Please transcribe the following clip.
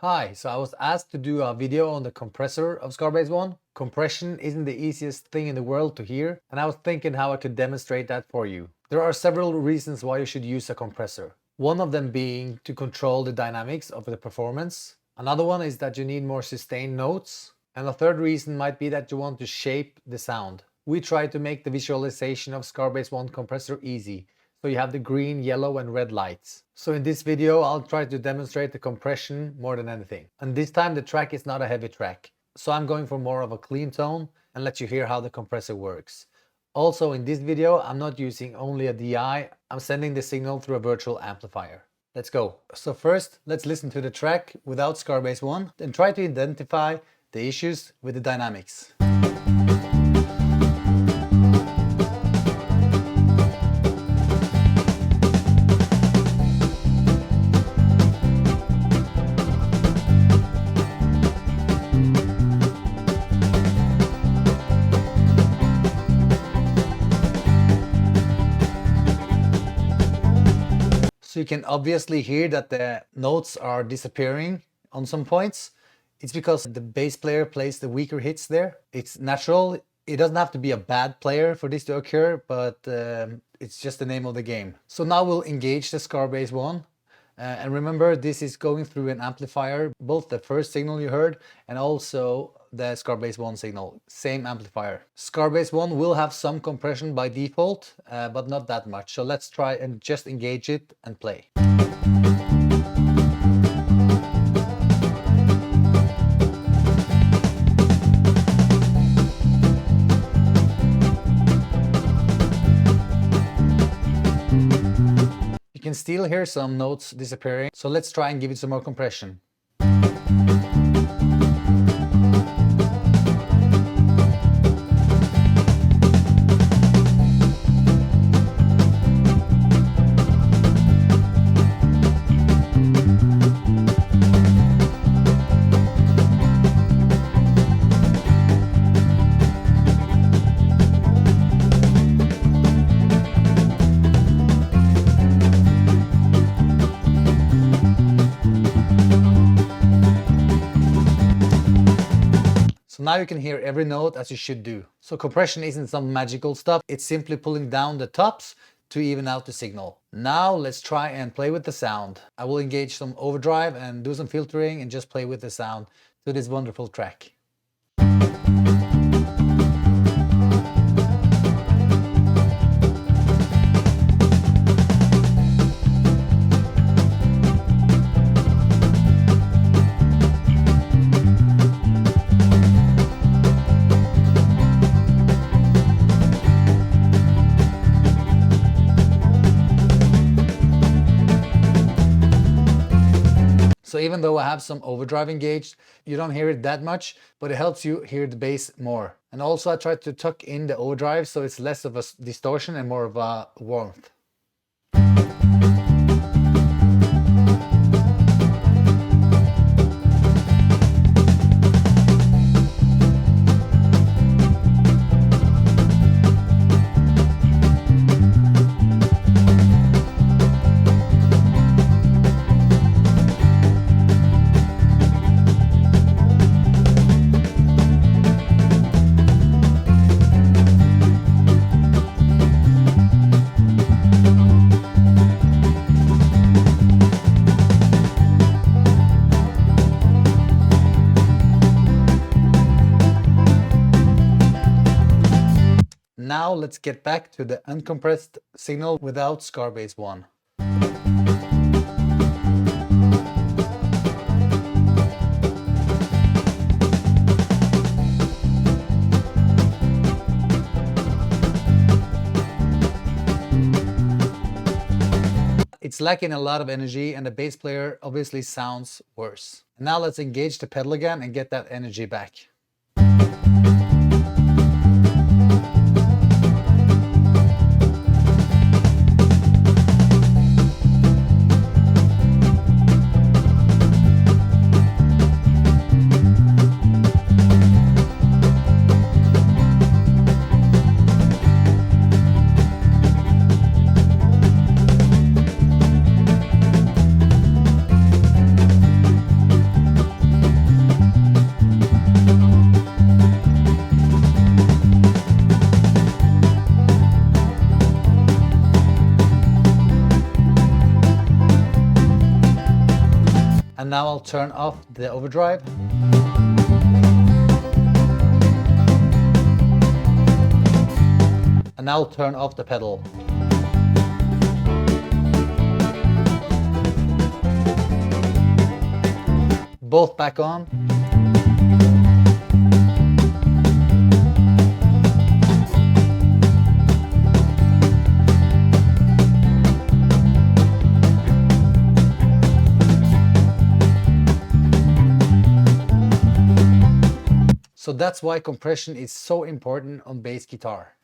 Hi, so I was asked to do a video on the compressor of SkarBassOne. Compression isn't the easiest thing in the world to hear, and I was thinking how I could demonstrate that for you. There are several reasons why you should use a compressor. One of them being to control the dynamics of the performance. Another one is that you need more sustained notes. And the third reason might be that you want to shape the sound. We try to make the visualization of SkarBassOne compressor easy. So you have the green, yellow and red lights. So in this video, I'll try to demonstrate the compression more than anything. And this time the track is not a heavy track. So I'm going for more of a clean tone and let you hear how the compressor works. Also in this video, I'm not using only a DI, I'm sending the signal through a virtual amplifier. Let's go. So first, let's listen to the track without SkarBassOne and try to identify the issues with the dynamics. So you can obviously hear that the notes are disappearing on some points. It's because the bass player plays the weaker hits there. It's natural. It doesn't have to be a bad player for this to occur, but it's just the name of the game. So now we'll engage the SkarBassOne. And remember, this is going through an amplifier, both the first signal you heard and also the SkarBassOne signal, same amplifier. SkarBassOne will have some compression by default, but not that much. So let's try and just engage it and play. You can still hear some notes disappearing, so let's try and give it some more compression. Now you can hear every note as you should do. So compression isn't some magical stuff, it's simply pulling down the tops to even out the signal. Now let's try and play with the sound. I will engage some overdrive and do some filtering and just play with the sound to this wonderful track. So even though I have some overdrive engaged, you don't hear it that much, but it helps you hear the bass more. And also I try to tuck in the overdrive so it's less of a distortion and more of a warmth. Now let's get back to the uncompressed signal without SkarBassOne. It's lacking a lot of energy and the bass player obviously sounds worse. Now let's engage the pedal again and get that energy back. And now I'll turn off the overdrive. And now I'll turn off the pedal. Both back on. So that's why compression is so important on bass guitar.